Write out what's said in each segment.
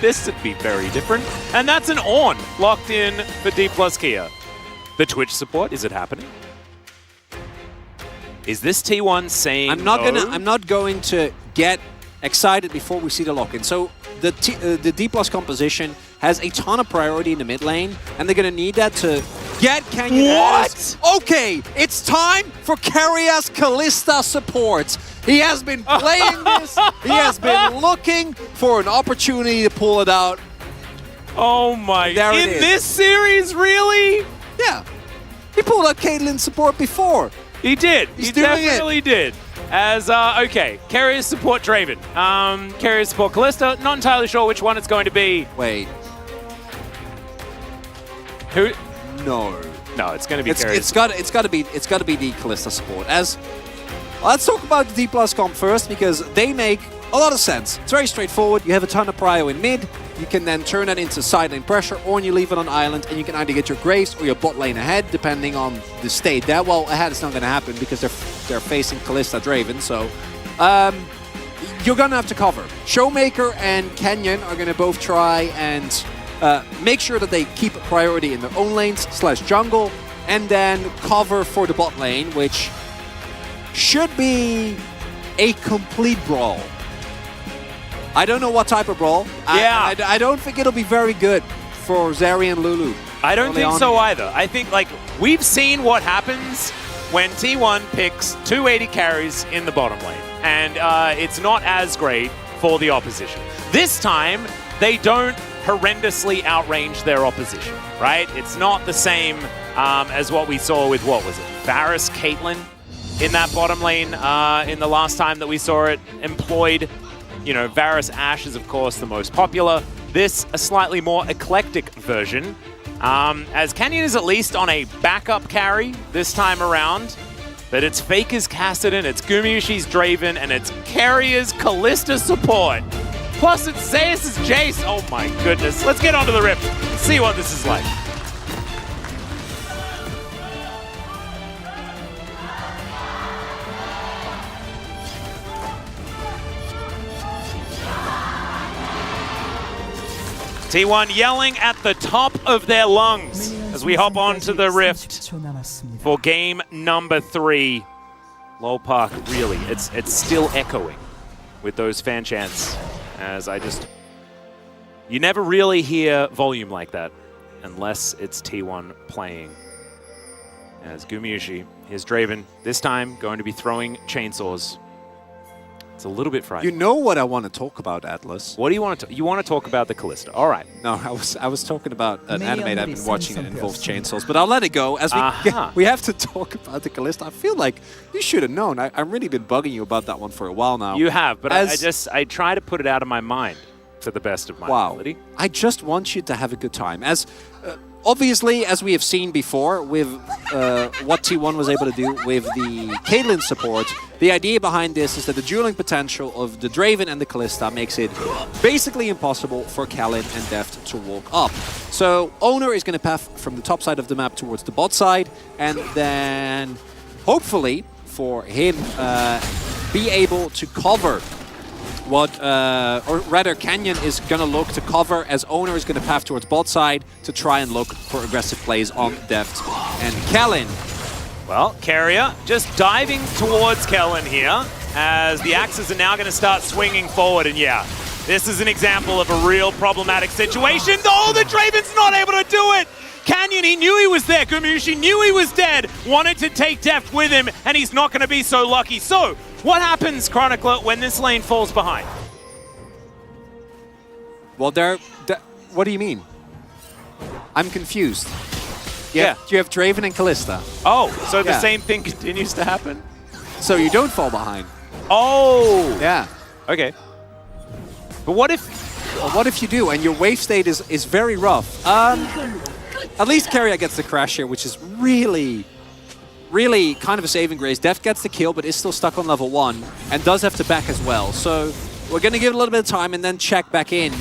This would be very different. And that's an Ornn locked in for D plus Kia. The Twitch support, is it happening? Is this T1 saying I'm not going to get excited before we see the lock-in. So the D plus composition has a ton of priority in the mid lane, and they're going to need that to get Canyon. What? Okay, it's time for Carria's Kalista support. He has been playing this. He has been looking for an opportunity to pull it out. Oh my! There it in is. this series, really? Yeah, he pulled out Caitlyn support before. He did. He's he doing definitely did. As, okay, carriers support Draven. Carriers support Kalista. Not entirely sure which one it's going to be. Wait. Who? No. No, it's going to be carriers. It's got to be the Kalista support. As let's talk about the D plus comp first, because they make a lot of sense. It's very straightforward. You have a ton of prio in mid. You can then turn that into side lane pressure, or you leave it on island, and you can either get your Graves or your bot lane ahead, depending on the state. That well, ahead is not going to happen because they're facing Kalista Draven. So you're going to have to cover. Showmaker and Canyon are going to both try and make sure that they keep priority in their own lanes / jungle, and then cover for the bot lane, which should be a complete brawl. I don't know what type of brawl. Yeah. I don't think it'll be very good for Zeri and Lulu. I don't think so either. I think, like, we've seen what happens when T1 picks 280 carries in the bottom lane. And it's not as great for the opposition. This time, they don't horrendously outrange their opposition, right? It's not the same as what we saw with, what was it, Varus, Caitlyn in that bottom lane in the last time that we saw it employed. You know, Varus Ashe is, of course, the most popular. This, a slightly more eclectic version, as Canyon is at least on a backup carry this time around. But it's Faker's Kassadin, it's Gumayusi's Draven, and it's Carrier's Kalista support. Plus, it's Zeus' Jace. Oh my goodness. Let's get onto the Rift and see what this is like. T1 yelling at the top of their lungs as we hop onto the Rift for game number 3. Lol Park, really, it's still echoing with those fan chants, as you never really hear volume like that unless it's T1 playing. As Gumayusi, here's Draven, this time going to be throwing chainsaws. It's a little bit frightening. You know what I want to talk about, Atlas? What do you want to? You want to talk about the Kalista? All right. No, I was talking about an anime that I've been watching that involves chainsaws, but I'll let it go. As we have to talk about the Kalista. I feel like you should have known. I've really been bugging you about that one for a while now. You have, but I try to put it out of my mind to the best of my ability. I just want you to have a good time. As obviously, as we have seen before with what T1 was able to do with the Caitlyn support, the idea behind this is that the dueling potential of the Draven and the Kalista makes it basically impossible for Khaled and Deft to walk up. So Owner is going to path from the top side of the map towards the bot side, and then hopefully for him be able to cover what, or rather Canyon is going to look to cover, as Owner is going to path towards bot side to try and look for aggressive plays on Deft and Kellen. Well, Carrier just diving towards Kellen here, as the axes are now going to start swinging forward, and yeah, this is an example of a real problematic situation. Oh, the Draven's not able to do it! Canyon, he knew he was there. Gumayusi knew he was dead, wanted to take Deft with him, and he's not going to be so lucky. So, what happens, Chronicler, when this lane falls behind? Well, what do you mean? I'm confused. Yeah. You have Draven and Kalista. Oh, so the same thing continues to happen? So you don't fall behind. Oh! Yeah. Okay. But what if... Well, what if you do, and your wave state is very rough? At least Carrier gets the crash here, which is really kind of a saving grace. Deft gets the kill, but is still stuck on level 1, and does have to back as well. So we're going to give it a little bit of time and then check back in.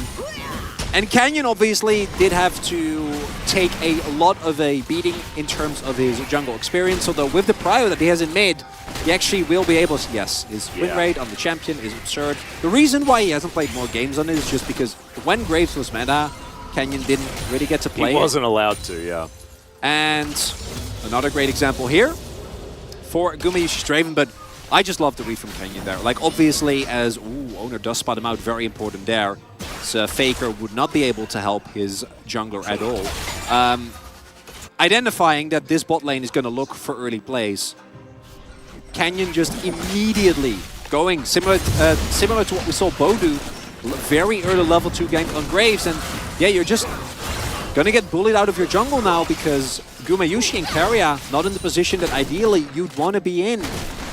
And Canyon obviously did have to take a lot of a beating in terms of his jungle experience, although with the prio that he has in mid, he actually will be able to, yes, his win rate on the champion is absurd. The reason why he hasn't played more games on it is just because when Graves was meta, Canyon didn't really get to play. He wasn't allowed to, yeah. And another great example here for Gumayushi's Draven, but I just love the read from Canyon there. Like, obviously, as Owner does spot him out, very important there. So Faker would not be able to help his jungler at all. Identifying that this bot lane is going to look for early plays. Canyon just immediately going similar to what we saw Bo do, very early level 2 gank on Graves, and yeah, you're just gonna get bullied out of your jungle now because Gumayushi and Keria not in the position that ideally you'd want to be in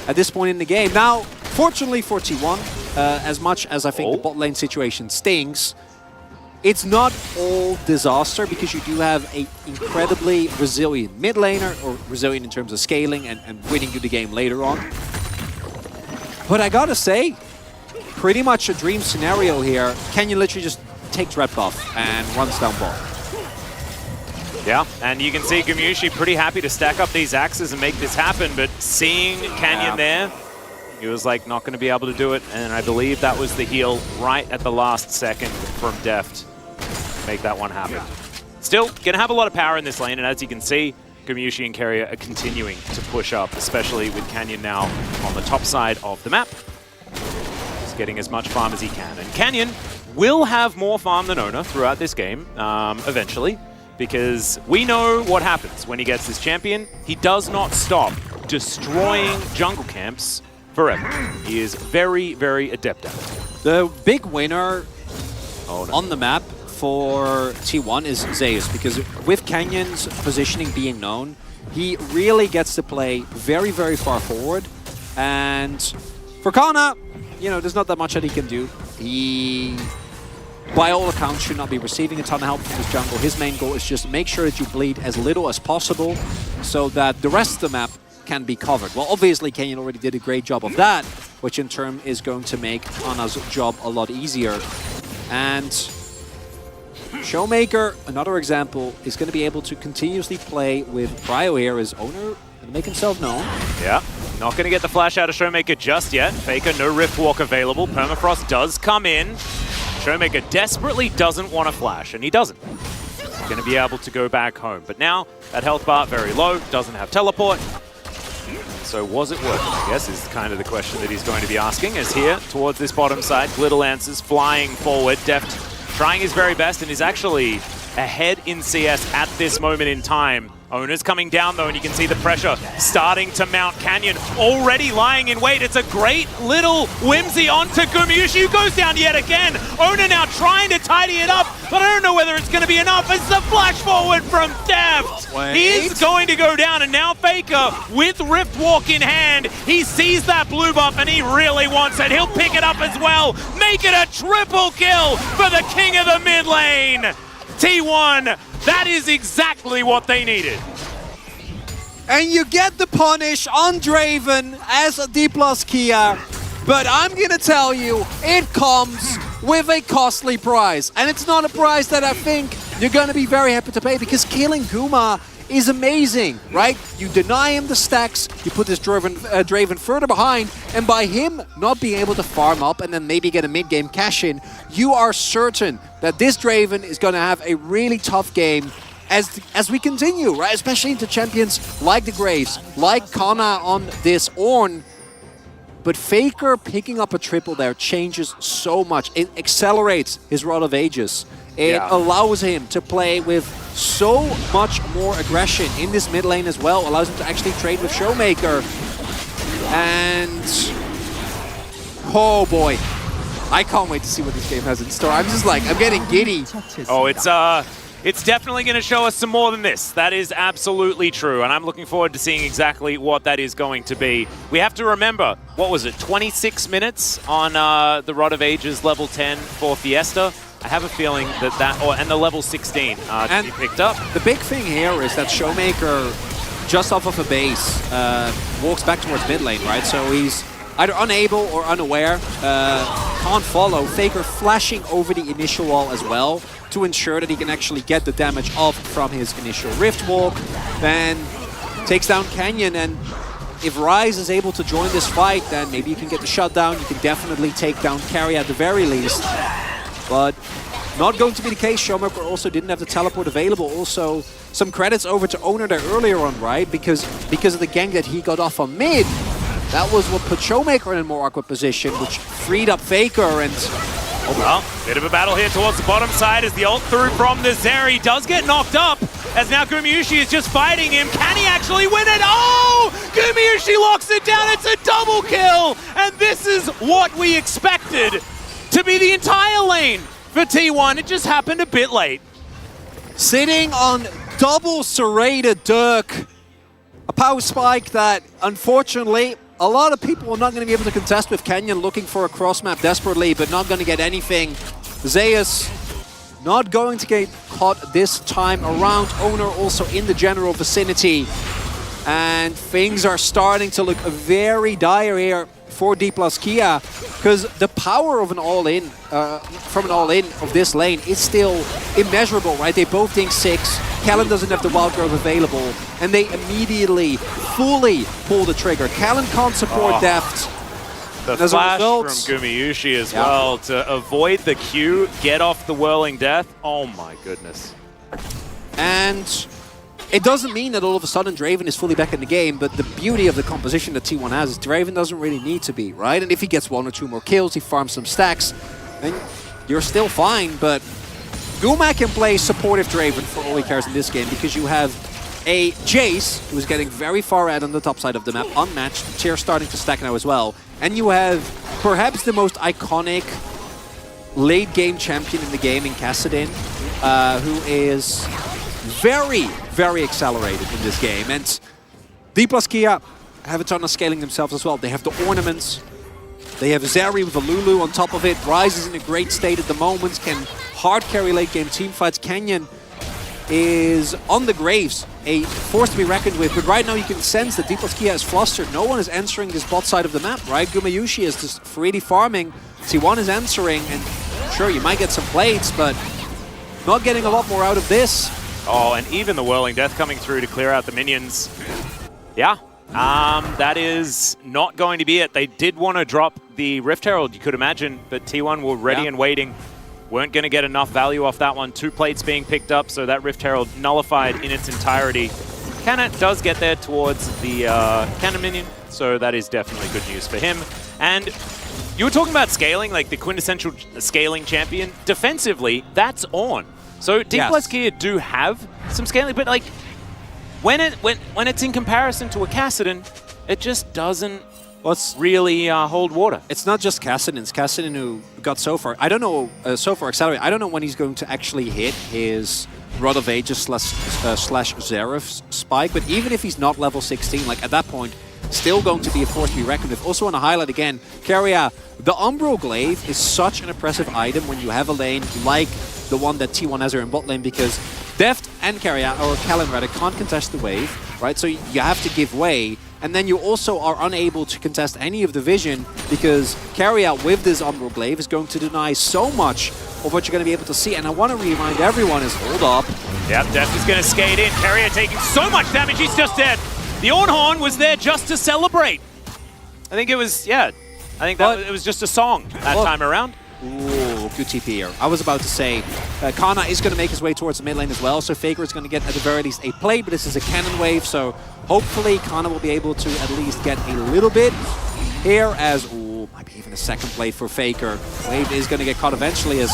at this point in the game. Now, fortunately for T1, as much as I think the bot lane situation stinks, it's not all disaster because you do have an incredibly resilient mid laner, or resilient in terms of scaling and winning you the game later on. But I gotta say, pretty much a dream scenario here. Canyon literally just takes red buff and runs down bot. Yeah, and you can see Gumayushi pretty happy to stack up these axes and make this happen, but seeing Canyon there, he was like not going to be able to do it, and I believe that was the heal right at the last second from Deft. Make that one happen. Still, going to have a lot of power in this lane, and as you can see, Gumayushi and Keria are continuing to push up, especially with Canyon now on the top side of the map. He's getting as much farm as he can, and Canyon will have more farm than Owner throughout this game, eventually, because we know what happens when he gets this champion. He does not stop destroying jungle camps forever. He is very, very adept at it. The big winner on the map for T1 is Zeus, because with Canyon's positioning being known, he really gets to play very, very far forward. And for Kana, you know, there's not that much that he can do. He, by all accounts, should not be receiving a ton of help from his jungle. His main goal is just make sure that you bleed as little as possible so that the rest of the map can be covered. Well, obviously, Canyon already did a great job of that, which in turn is going to make Kana's job a lot easier. And Showmaker, another example, is going to be able to continuously play with Cryo here as Owner and make himself known. Yeah, not going to get the flash out of Showmaker just yet. Faker, no Rift Walk available. Permafrost does come in. Showmaker desperately doesn't want to flash, and he doesn't. He's going to be able to go back home. But now, that health bar very low, doesn't have teleport. So was it worth it, I guess, is kind of the question that he's going to be asking. As here, towards this bottom side, Glitter Lancers flying forward. Deft trying his very best and is actually ahead in CS at this moment in time. Owner's coming down though, and you can see the pressure starting to mount. Canyon already lying in wait. It's a great little whimsy onto Gumayushi, who goes down yet again. Owner now trying to tidy it up, but I don't know whether it's going to be enough. It's a flash forward from Deft. He is going to go down, and now Faker with Rift Walk in hand. He sees that blue buff, and he really wants it. He'll pick it up as well. Make it a triple kill for the king of the mid lane. T1, that is exactly what they needed. And you get the punish on Draven as a D+ Kia, but I'm gonna tell you, it comes with a costly price. And it's not a price that I think you're gonna be very happy to pay, because killing Guma is amazing, right? You deny him the stacks, you put this Draven further behind, and by him not being able to farm up and then maybe get a mid-game cash-in, you are certain that this Draven is going to have a really tough game as we continue, right? Especially into champions like the Graves, like Kana on this Ornn. But Faker picking up a triple there changes so much. It accelerates his Rod of Ages. It allows him to play with so much more aggression in this mid lane as well. Allows him to actually trade with Showmaker. And oh boy, I can't wait to see what this game has in store. I'm just like, I'm getting giddy. Oh, it's definitely going to show us some more than this. That is absolutely true, and I'm looking forward to seeing exactly what that is going to be. We have to remember, what was it, 26 minutes on the Rod of Ages level 10 for Fiesta? I have a feeling and the level 16 to be picked up. The big thing here is that Showmaker, just off of a base, walks back towards mid lane, right? So he's either unable or unaware, can't follow. Faker flashing over the initial wall as well to ensure that he can actually get the damage off from his initial Rift Walk. Then takes down Canyon, and if Rise is able to join this fight, then maybe you can get the shutdown. You can definitely take down Carry at the very least. But not going to be the case. Showmaker also didn't have the teleport available. Also, some credits over to Owner there earlier on, right? Because of the gank that he got off on mid. That was what put Showmaker in a more awkward position, which freed up Faker and... Oh, well, bit of a battle here towards the bottom side as the ult through from the Zer. He does get knocked up as now Gumayusi is just fighting him. Can he actually win it? Oh! Gumayusi locks it down. It's a double kill! And this is what we expected to be the entire lane for T1. It just happened a bit late. Sitting on double serrated Dirk. A power spike that, unfortunately, a lot of people are not going to be able to contest with Kenyon looking for a cross map desperately, but not going to get anything. Zeus not going to get caught this time around. Owner also in the general vicinity. And things are starting to look very dire here for D plus Kia, because the power of an all-in, from an all-in of this lane is still immeasurable, right? They both think 6. Callan doesn't have the wild growth available, and they immediately fully pull the trigger. Callan can't support deft. The flash from Gumayusi as well to avoid the Q, get off the whirling death. Oh my goodness. And it doesn't mean that all of a sudden Draven is fully back in the game, but the beauty of the composition that T1 has is Draven doesn't really need to be, right? And if he gets 1 or 2 more kills, he farms some stacks, then you're still fine. But Guma can play supportive Draven for all he cares in this game, because you have a Jace who's getting very far out on the top side of the map, unmatched, Chair starting to stack now as well. And you have perhaps the most iconic late game champion in the game in Kassadin, who is very, very accelerated in this game. And D plus Kia have a ton of scaling themselves as well. They have the ornaments. They have Zeri with a Lulu on top of it. Rise is in a great state at the moment, can hard carry late game teamfights. Canyon is on the Graves, a force to be reckoned with. But right now you can sense that D plus Kia is flustered. No one is answering this bot side of the map, right? Gumayusi is just freely farming. T1 is answering, and sure, you might get some plates, but not getting a lot more out of this. Oh, and even the Whirling Death coming through to clear out the minions. Yeah, that is not going to be it. They did want to drop the Rift Herald, you could imagine, but T1 were ready and waiting. Weren't going to get enough value off that one. 2 plates being picked up, so that Rift Herald nullified in its entirety. Cannon does get there towards the Cannon minion, so that is definitely good news for him. And you were talking about scaling, like the quintessential scaling champion. Defensively, that's on. So D plus Kia do have some scaling, but like when it's in comparison to a Kassadin, it just doesn't really hold water. It's not just Kassadin. It's Kassadin who got so far. I don't know, so far accelerated. I don't know when he's going to actually hit his Rod of Ages slash Zeref spike, but even if he's not level 16, like at that point, still going to be a force to be reckoned with. Also want to highlight again, Keria, the Umbral Glaive is such an impressive item when you have a lane like the one that T1 has here in bot lane, because Deft and Keria, or Callan rather, can't contest the wave, right? So you have to give way, and then you also are unable to contest any of the vision, because Keria with this Umbral Glaive is going to deny so much of what you're going to be able to see. And I want to remind everyone is, hold up. Yep, Deft is going to skate in. Keria taking so much damage, he's just dead. The Ornhorn was there just to celebrate. I think it was, I think it was just a song that time around. Ooh, good TP here. I was about to say, Kana is going to make his way towards the mid lane as well, so Faker is going to get at the very least a play, but this is a cannon wave, so hopefully Kana will be able to at least get a little bit here as, ooh, might be even a second play for Faker. Wave is going to get caught eventually as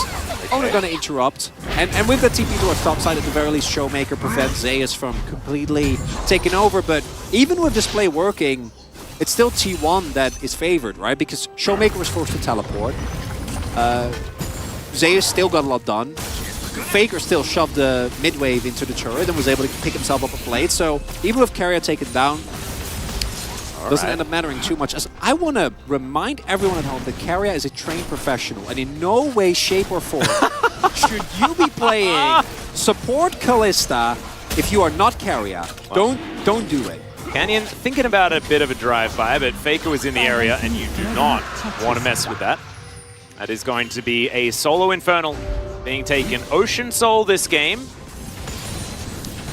Owner going to interrupt. And with the TP towards top side, at the very least, Showmaker prevents Zeus from completely taking over, but even with this play working, it's still T1 that is favored, right? Because Showmaker was forced to teleport. Zeus still got a lot done. Faker still shoved the mid-wave into the turret and was able to pick himself up a plate. So even with Keria taken down, doesn't end up mattering too much. As I want to remind everyone at home that Keria is a trained professional, and in no way, shape, or form should you be playing support Kalista if you are not Keria. Don't do it. Canyon thinking about a bit of a drive-by, but Faker was in the area, and you do not want to mess with that. That is going to be a solo Infernal being taken. Ocean Soul this game.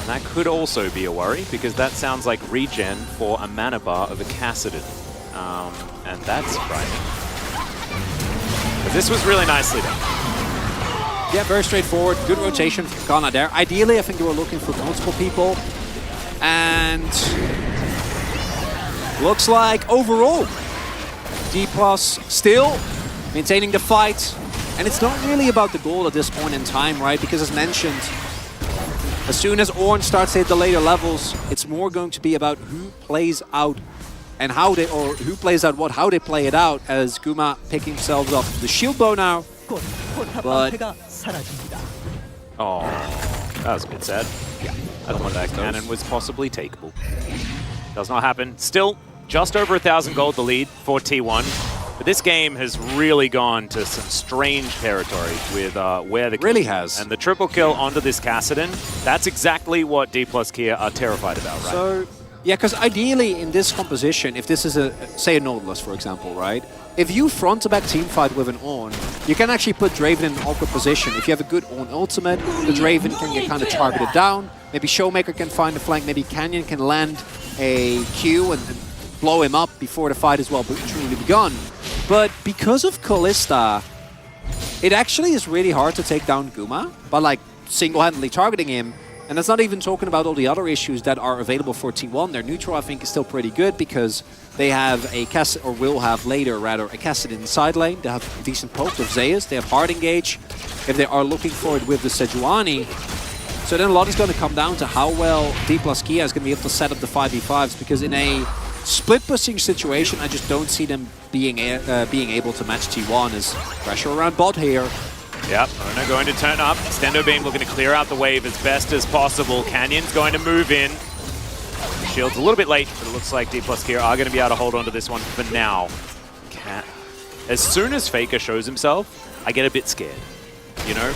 that could also be a worry, because that sounds like regen for a mana bar of a Kassadin. And that's frightening. But this was really nicely done. Yeah, very straightforward. Good rotation from Ghana there. Ideally, I think they were looking for multiple people. And looks like overall, D+ still maintaining the fight. And it's not really about the goal at this point in time, right? Because as mentioned, as soon as Orange starts to hit the later levels, it's more going to be about who plays out and how they, or who plays out what, how they play it out, as Guma picking themselves up the shield bow now. But oh, that was a bit sad. yeah, I thought that cannon was possibly takeable. Does not happen. Still, just over 1,000 gold the lead for T1. But this game has really gone to some strange territory with where the really has. And the triple kill onto this Kassadin, that's exactly what D+ Kia are terrified about, right? So, yeah, because ideally in this composition, if this is say a Nautilus, for example, right? If you front-to-back teamfight with an Ornn, you can actually put Draven in an awkward position. If you have a good Ornn ultimate, the Draven can get kind of targeted down. Maybe Showmaker can find a flank. Maybe Canyon can land a Q and blow him up before the fight is well truly begun. But because of Kalista, it actually is really hard to take down Guma by like single-handedly targeting him. And that's not even talking about all the other issues that are available for T1. Their neutral, I think, is still pretty good because they have a Kassadin, or will have later, rather, a Kassadin in the side lane. They have a decent poke with Zeus. They have hard engage if they are looking for it with the Sejuani. So then a lot is going to come down to how well D+ Kia is going to be able to set up the 5v5s, because in a split pushing situation, I just don't see them being able to match T1 as pressure around bot here. Yep, Ona going to turn up. Extendo Beam looking to clear out the wave as best as possible. Canyon's going to move in. Shield's a little bit late, but it looks like D+ Kia are going to be able to hold on to this one for now. As soon as Faker shows himself, I get a bit scared, you know?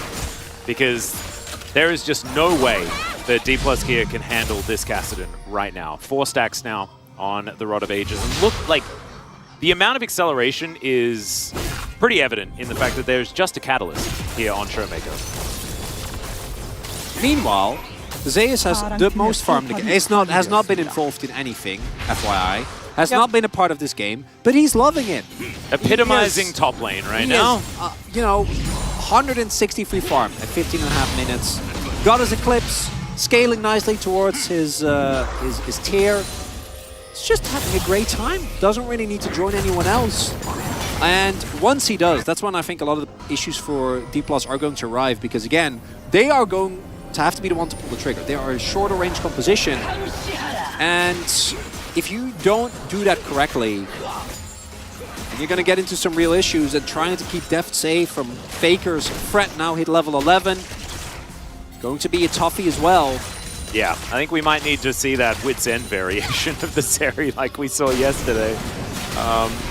Because there is just no way that D+ Kia can handle this Kassadin right now. 4 stacks now on the Rod of Ages. And look, like, the amount of acceleration is pretty evident in the fact that there's just a catalyst here on Showmaker. Meanwhile, Zeus has the most farm. Has not been involved in anything, FYI. Has not been a part of this game, but he's loving it. Epitomizing top lane right now. You know, 163 farm at 15.5 minutes. Got his Eclipse, scaling nicely towards his tier. He's just having a great time. Doesn't really need to join anyone else. And once he does, that's when I think a lot of the issues for D+ are going to arrive, because again, they are going to have to be the one to pull the trigger. They are a shorter range composition, and if you don't do that correctly, you're going to get into some real issues. And trying to keep Deft safe from Faker's Fret, now hit level 11, going to be a toughie as well. Yeah, I think we might need to see that Wits End variation of the Seri like we saw yesterday.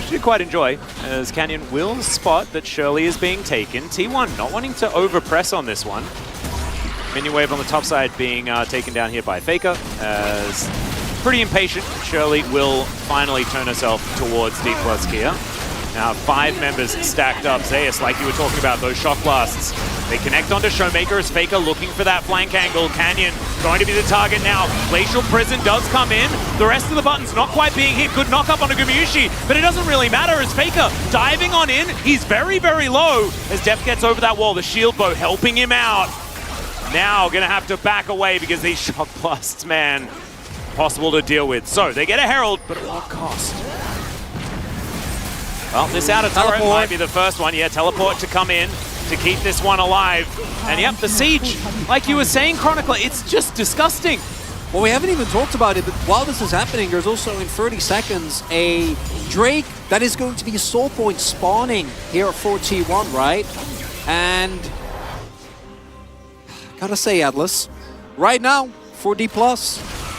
Should quite enjoy, as Canyon will spot that Shirley is being taken. T1 not wanting to overpress on this one. Minion Wave on the top side being taken down here by Faker, as pretty impatient. Shirley will finally turn herself towards D+ Kia. Now 5 members stacked up. Zeus, like you were talking about, those shock blasts. They connect onto Showmaker as Faker looking for that flank angle. Canyon going to be the target now. Glacial Prison does come in. The rest of the buttons not quite being hit. Good knock up on a Gumayushi, but it doesn't really matter as Faker diving on in. He's very, very low as Def gets over that wall. The shield bow helping him out. Now gonna have to back away because these shock blasts, man, possible to deal with. So they get a Herald, but at what cost? Well, this outer turret might be the first one. Yeah, teleport to come in to keep this one alive. And yep, the siege, like you were saying, Chronicler, it's just disgusting. Well, we haven't even talked about it, but while this is happening, there's also in 30 seconds a Drake that is going to be a soul point spawning here for T1, right? And gotta say, Atlas, right now for D+,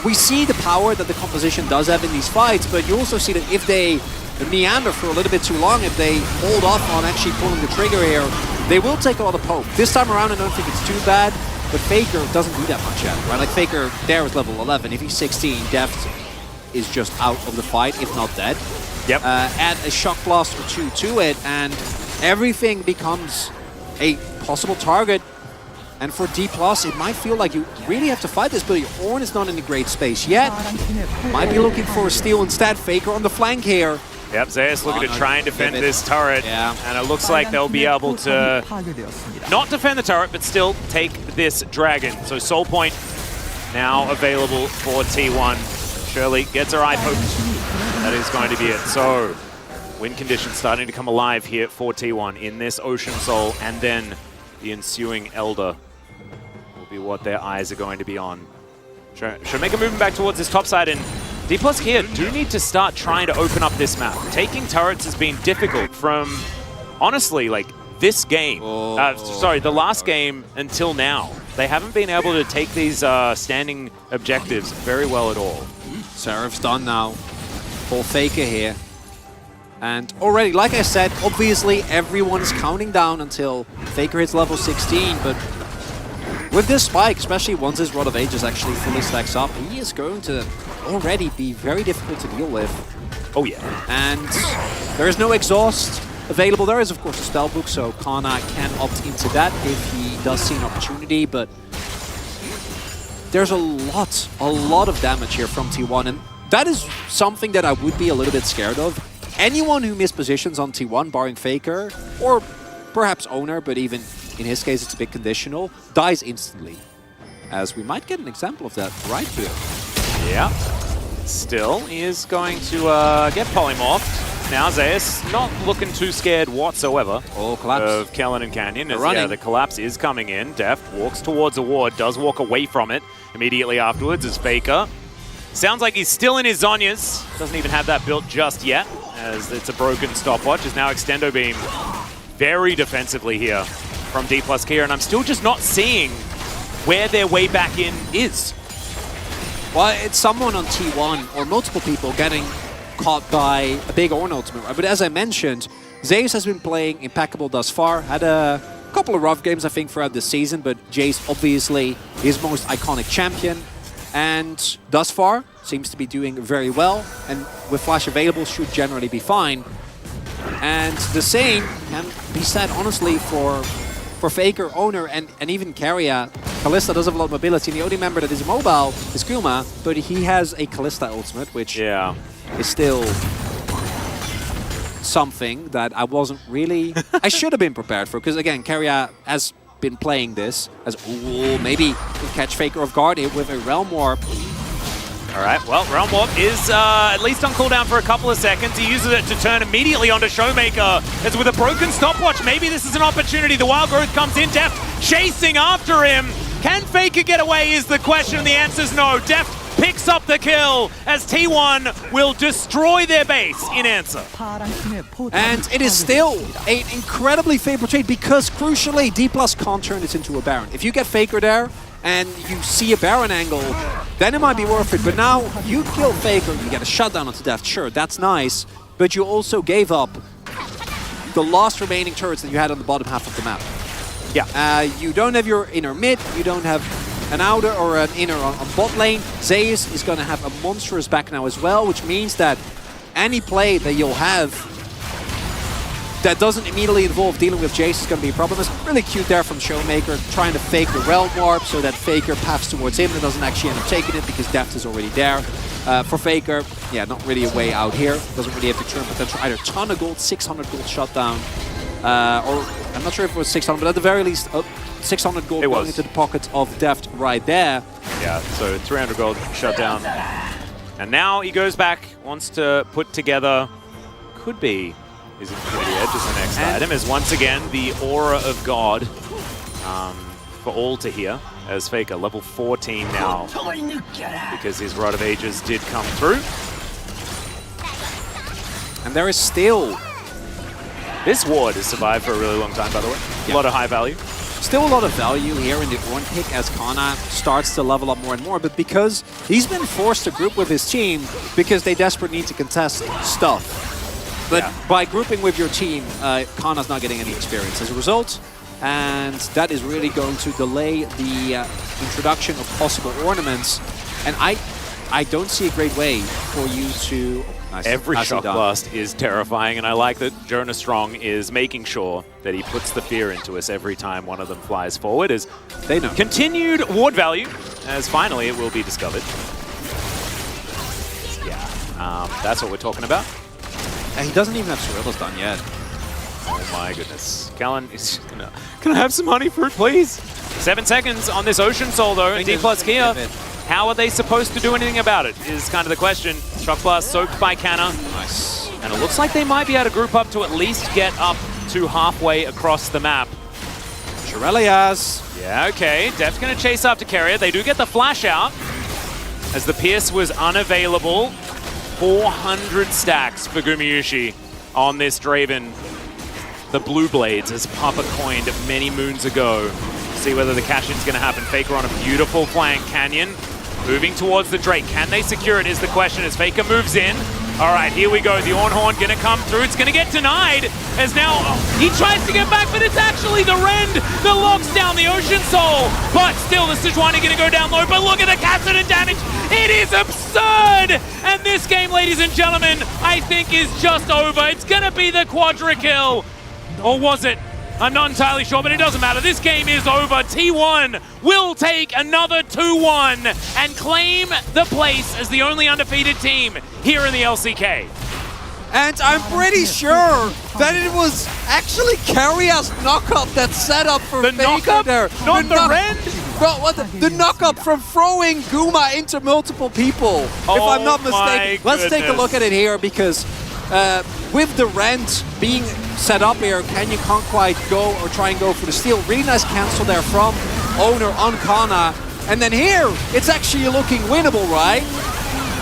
we see the power that the composition does have in these fights, but you also see that if they meander for a little bit too long, if they hold off on actually pulling the trigger here, they will take a lot of poke. This time around, I don't think it's too bad, but Faker doesn't do that much yet, right? Like Faker there is level 11. If he's 16, Deft is just out of the fight, if not dead. Yep. Add a shock blast or 2 to it, and everything becomes a possible target And for D+, it might feel like you really have to fight this, but your Ornn is not in a great space yet. Might be looking for a steal instead. Faker on the flank here. Yep, Zeus looking to try and defend this turret. Yeah. And it looks like they'll be able to not defend the turret, but still take this dragon. So Soul Point now available for T1. Shirley gets her eye poked. That is going to be it. So win conditions starting to come alive here for T1 in this Ocean Soul, and then the ensuing Elder will be what their eyes are going to be on. Should make a movement back towards this top side, and D+ here do need to start trying to open up this map. Taking turrets has been difficult from, honestly, like this game. Sorry, the last game until now. They haven't been able to take these standing objectives very well at all. Seraph's done now. Full Faker here. And already, like I said, obviously everyone's counting down until Faker hits level 16, but with this spike, especially once his Rod of Ages actually fully stacks up, he is going to already be very difficult to deal with. Oh yeah. And there is no exhaust available. There is, of course, a spellbook, so Kana can opt into that if he does see an opportunity, but there's a lot of damage here from T1, and that is something that I would be a little bit scared of. Anyone who mispositions on T1, barring Faker, or perhaps Owner, but even in his case it's a bit conditional, dies instantly. As we might get an example of that right here. Yeah. Still, he is going to get polymorphed. Now Zeus not looking too scared whatsoever of Kellen and Canyon. As, yeah, the collapse is coming in. Deft walks towards a ward, does walk away from it immediately afterwards as Faker. Sounds like he's still in his Zhonya's. Doesn't even have that built just yet, as it's a broken stopwatch. Is now Extendo Beam very defensively here from D+ Kia, and I'm still just not seeing where their way back in is. Well, it's someone on T1, or multiple people, getting caught by a big Ornn ultimate. But as I mentioned, Zeus has been playing impeccable thus far. Had a couple of rough games, I think, throughout the season, but Jace obviously his most iconic champion. And thus far, seems to be doing very well, and with Flash available, should generally be fine. And the same can be said, honestly, for Faker, Owner, and even Keria. Kalista does have a lot of mobility, and the only member that is mobile is Kuma, but he has a Kalista ultimate, which is still something that I wasn't really... I should have been prepared for, because again, Keria has been playing this as, ooh, maybe can catch Faker off guard here with a Realm Warp. All right, well, Realm Warp is at least on cooldown for a couple of seconds. He uses it to turn immediately onto Showmaker. As with a broken stopwatch, maybe this is an opportunity. The Wild Growth comes in, Deft chasing after him. Can Faker get away is the question, and the answer is no. Deft picks up the kill as T1 will destroy their base in answer. And it is still an incredibly favorable trade because, crucially, D+ can't turn this into a Baron. If you get Faker there and you see a Baron angle, then it might be worth it. But now you kill Faker, you get a shutdown onto Deft. Sure, that's nice, but you also gave up the last remaining turrets that you had on the bottom half of the map. Yeah. You don't have your inner mid, you don't have an outer or an inner on bot lane. Zeus is going to have a monstrous back now as well, which means that any play that you'll have that doesn't immediately involve dealing with Jace is going to be a problem. It's really cute there from Showmaker, trying to fake the Realm Warp so that Faker paths towards him and doesn't actually end up taking it because Deft is already there. For Faker, yeah, not really a way out here. Doesn't really have the turn potential either. Ton of gold, 600 gold shutdown. Or I'm not sure if it was 600, but at the very least, 600 gold going into the pocket of Deft right there. Yeah, so 300 gold shut down. And now he goes back, wants to put together, could be his Infinity Edge as the next item, is once again the Aura of God for all to hear, as Faker, level 14 now, because his Rod of Ages did come through. And there is still... This ward has survived for a really long time, by the way. A lot of high value. Still a lot of value here in the Ornn pick as Kana starts to level up more and more, but because he's been forced to group with his team because they desperately need to contest stuff. But by grouping with your team, Kana's not getting any experience as a result, and that is really going to delay the introduction of possible ornaments. And I don't see a great way for you to Nice. Every Nicely shock done. blast is terrifying, and I like that Jonah Strong is making sure that he puts the fear into us every time one of them flies forward. As They know. continued ward value, as finally it will be discovered. Yeah, that's what we're talking about. And he doesn't even have Cyrillas done yet. Oh my goodness. Callan is gonna... Can I have some honey fruit, please? 7 seconds on this Ocean Soul, though, and D plus Kia. How are they supposed to do anything about it is kind of the question. Shock Blast soaked by Canna. Nice. And it looks like they might be able to group up to at least get up to halfway across the map. Cyrillas. Yeah, okay. Def's going to chase after Carrier. They do get the flash out as the Pierce was unavailable. 400 stacks for Gumayusi on this Draven. The Blue Blades, as Papa coined many moons ago. See whether the cash-in's going to happen. Faker on a beautiful flank. Canyon moving towards the Drake. Can they secure it is the question as Faker moves in. All right, here we go. The Ornhorn going to come through. It's going to get denied as now he tries to get back, but it's actually the Rend that locks down the Ocean Soul. But still, the Sejuani going to go down low. But look at the Kassadin damage. It is absurd. And this game, ladies and gentlemen, I think is just over. It's going to be the Quadra kill. Or was it? I'm not entirely sure, but it doesn't matter. This game is over. T1 will take another 2-1 and claim the place as the only undefeated team here in the LCK. And I'm pretty sure that it was actually Carrier's knock-up that set up for The Faker knock-up? there. Not the Rend? Bro, what the knock-up from throwing Guma into multiple people, if I'm not mistaken. Let's take a look at it here, because with the Rend being set up here, Canyon can't quite go or try and go for the steal. Really nice cancel there from Owner on Kana. And then here, it's actually looking winnable, right?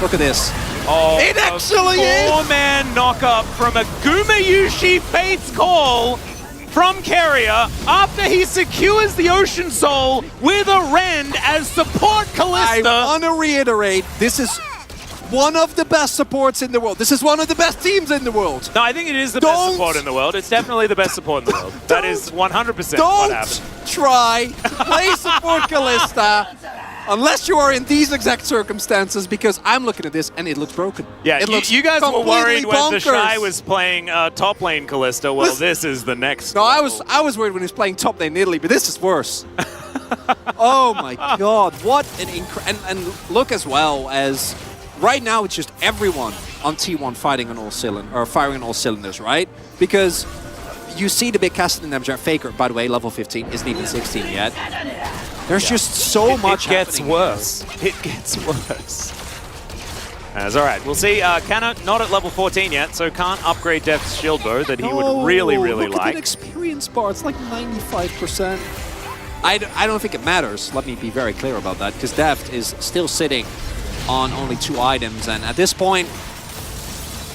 Look at this. Oh, it actually is! Four-man knock-up from a Gumayusi Fates call from Carrier after he secures the Ocean Soul with a Rend as support Kalista. I want to reiterate, this is one of the best supports in the world. This is one of the best teams in the world. No, I think it is the best support in the world. It's definitely the best support in the world. That is 100% what happened. Don't try to play support Kalista unless you are in these exact circumstances, because I'm looking at this and it looks broken. Yeah, it looks you guys were worried when the bonkers. Shy was playing top lane Kalista. Well, this is the next. No, I was worried when he was playing top lane Italy, but this is worse. Oh my god, what an and look as well as right now it's just everyone on T1 fighting on all firing on all cylinders, right? Because you see the big Kassadin damage. Faker, by the way, level 15, isn't even 16 yet. There's just so much It gets happening. worse. It gets worse. That's all right. We'll see. Canna not at level 14 yet, so can't upgrade Def's shield bow that he would really, really look like. At that experience bar, it's like 95%. I don't think it matters. Let me be very clear about that, because Deft is still sitting on only 2 items, and at this point,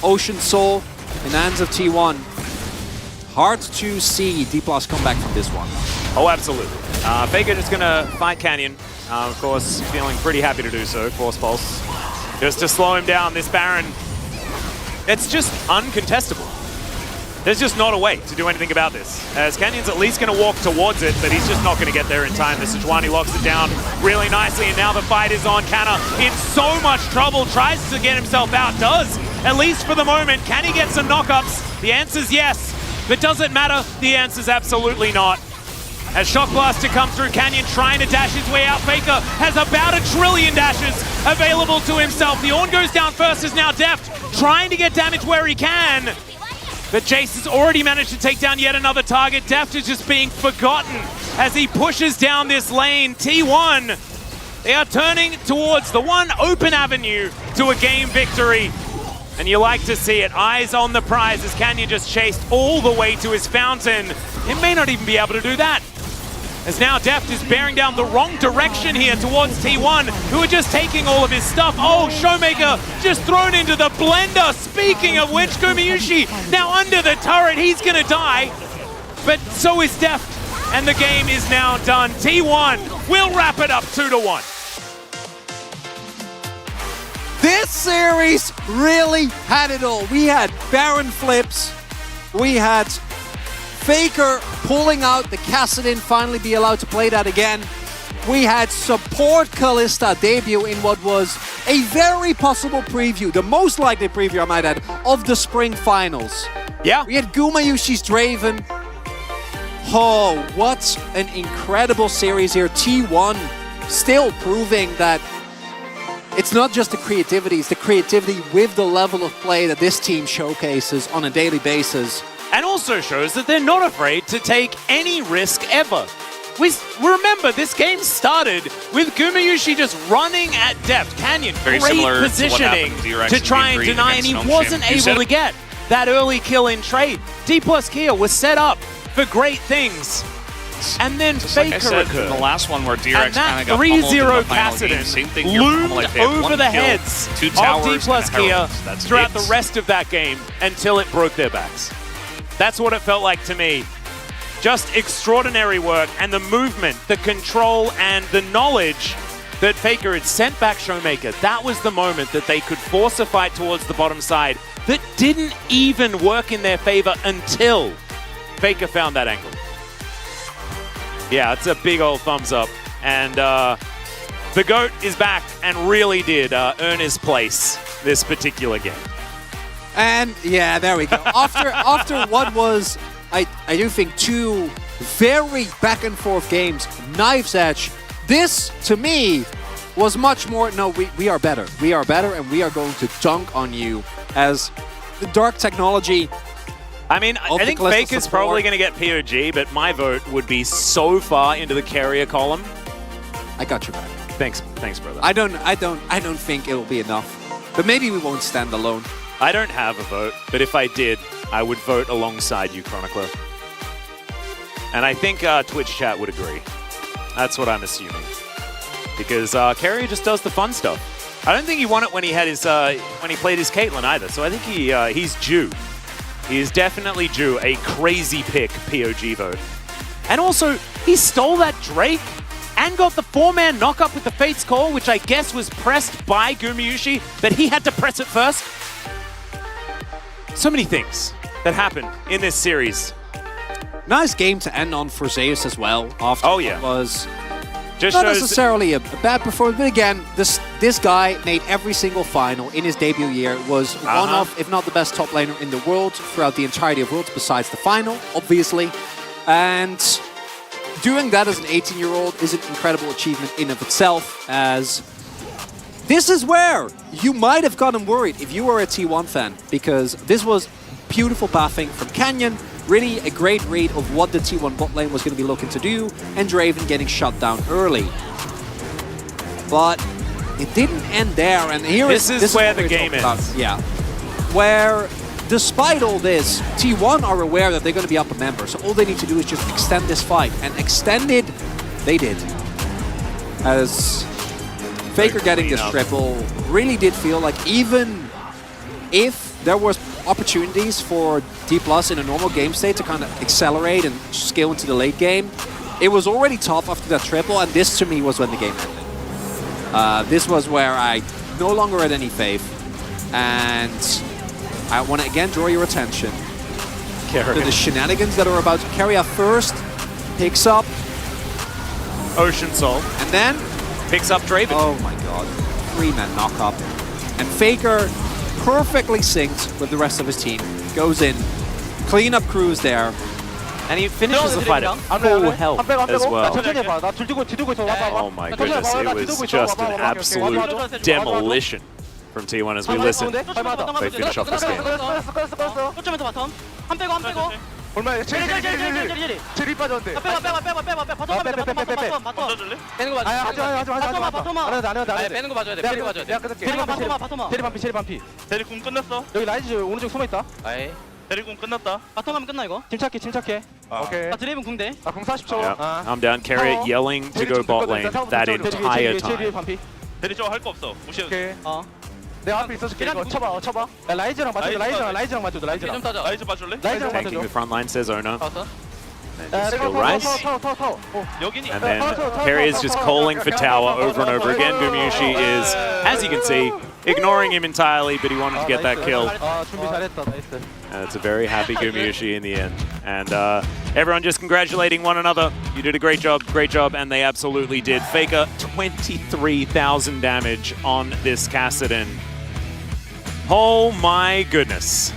Ocean Soul in the hands of T1. Hard to see D+ come back from this one. Oh, absolutely. Faker just going to fight Canyon. Of course, feeling pretty happy to do so. Force Pulse. Just to slow him down. This Baron, it's just uncontestable. There's just not a way to do anything about this. As Canyon's at least going to walk towards it, but he's just not going to get there in time. The Sejuani locks it down really nicely, and now the fight is on. Canna in so much trouble, tries to get himself out, does, at least for the moment. Can he get some knockups? The answer's yes, but does it matter? The answer's absolutely not. As Shock Blast to come through, Canyon trying to dash his way out. Faker has about 1 trillion dashes available to himself. The Ornn goes down first, is now Deft, trying to get damage where he can. But Jace has already managed to take down yet another target. Deft is just being forgotten as he pushes down this lane. T1, they are turning towards the one open avenue to a game victory. And you like to see it. Eyes on the prize as Canyon just chased all the way to his fountain. It may not even be able to do that, as now Deft is bearing down the wrong direction here towards T1, who are just taking all of his stuff. Oh, Showmaker just thrown into the blender. Speaking of which, Gumayusi now under the turret. He's going to die, but so is Deft, and the game is now done. T1 will wrap it up 2-1. This series really had it all. We had Baron flips, we had Faker pulling out the Kassadin, finally be allowed to play that again. we had support Kalista debut in what was a very possible preview, the most likely preview, I might add, of the spring finals. Yeah. We had Gumayushi's Draven. Oh, what an incredible series here. T1 still proving that it's not just the creativity, it's the creativity with the level of play that this team showcases on a daily basis. And also shows that they're not afraid to take any risk ever. We remember this game started with Gumayushi just running at depth. Canyon, Very great similar positioning to what happened to try and deny, and he wasn't able to get that early kill in trade. D+ Kia was set up for great things. And then Just like I Faker said occurred. in the last one where And DRX kind that of got pummeled in the 3-0 final game. Kassadin Same thing here for loomed Pummelite. They had over one the kill, heads 2 of towers, D+ and a Kia Herald. That's throughout it. the rest of that game until it broke their backs. That's what it felt like to me. Just extraordinary work, and the movement, the control, and the knowledge that Faker had sent back Showmaker. That was the moment that they could force a fight towards the bottom side that didn't even work in their favor until Faker found that angle. Yeah, it's a big old thumbs up. And the GOAT is back and really did earn his place this particular game. And yeah, there we go. After what was, I do think, 2 very back and forth games, knife's edge, this to me was much more, no, we are better. We are better and we are going to dunk on you as the dark technology. I mean, I think Kalista Faker's support. probably going to get POG, but my vote would be so far into the carrier column. I got your back. Thanks, brother. I don't think it will be enough. But maybe we won't stand alone. I don't have a vote, but if I did, I would vote alongside you, Chronicler. And I think Twitch chat would agree. That's what I'm assuming. Because Carrier just does the fun stuff. I don't think he won it when he had his when he played his Caitlyn either. So I think he's due. He is definitely due a crazy pick POG vote. And also, he stole that Drake and got the 4-man knock-up with the Fate's Call, which I guess was pressed by Gumayushi, but he had to press it first. So many things that happened in this series. Nice game to end on for Zeus as well. After Oh, yeah. what was Just not shows necessarily a bad performance, but again, this guy made every single final in his debut year, was one of, if not the best top laner in the world throughout the entirety of Worlds, besides the final, obviously. And doing that as an 18-year-old is an incredible achievement in of itself, as this is where you might have gotten worried if you were a T1 fan, because this was beautiful pathing from Canyon, really a great read of what the T1 bot lane was going to be looking to do, and Draven getting shut down early. But it didn't end there, and here This is where what the we're game talking about. ends. Yeah. Where, despite all this, T1 are aware that they're going to be up a member, so all they need to do is just extend this fight. And extended, they did. As Faker getting this triple really did feel like, even if there was opportunities for D+ in a normal game state to kind of accelerate and scale into the late game, it was already tough after that triple, and this to me was when the game ended. This was where I no longer had any faith, and I want to again draw your attention to the shenanigans that are about to carry out. First, picks up Ocean Soul, and then picks up Draven. oh my god, 3-man knock-up. And Faker, perfectly synced with the rest of his team, goes in, clean-up crews there. And he finishes the fight at full health as well. Oh Oh my goodness, it was just an absolute demolition from T1 as we listen. They finish off this game. 거점에서 바텀 한 빼고 한 빼고 얼마야? 제리 빠졌는데. 바텀 던져줄래? 빼는 거 봐줘. 바텀아. 안 해도 빼는 거 봐줘야 돼. 빼는 거 봐줘야 돼. 내가 끊을게. 바텀아. 제리 반피. 제리 궁 끝났어. 여기 라이즈 오른쪽 숨어 있다. 아이. 제리 궁 끝났다. 바텀 하면 끝나 이거. 침착해. 오케이. 드레이븐 궁대. 궁 40초. Yeah. I'm down. Carrier yelling to go bot lane that entire 제리 time. 반피. 대리 저거 할 거 없어. 무시해도 돼. 오케이. 내가 앞에 있어줄게. 이거 쳐봐. 야, 라이즈랑 맞춰줘. 라이즈랑 맞춰줘. 좀 따져. 라이즈 봐줄래? 라이즈랑 Tanking 맞춰줘. the front line, says Ona. 봤어? And then just kill Rice. 여기니. And then Perry is just calling for tower over and over again. Gumushi is, as you can see, ignoring him entirely, but he wanted to get that kill. 아, 준비 잘했다. 나이스. And it's a very happy Gumushi in the end. And everyone just congratulating one another. You did a great job, and they absolutely did. Faker, 23,000 damage on this Kassadin. Oh my goodness.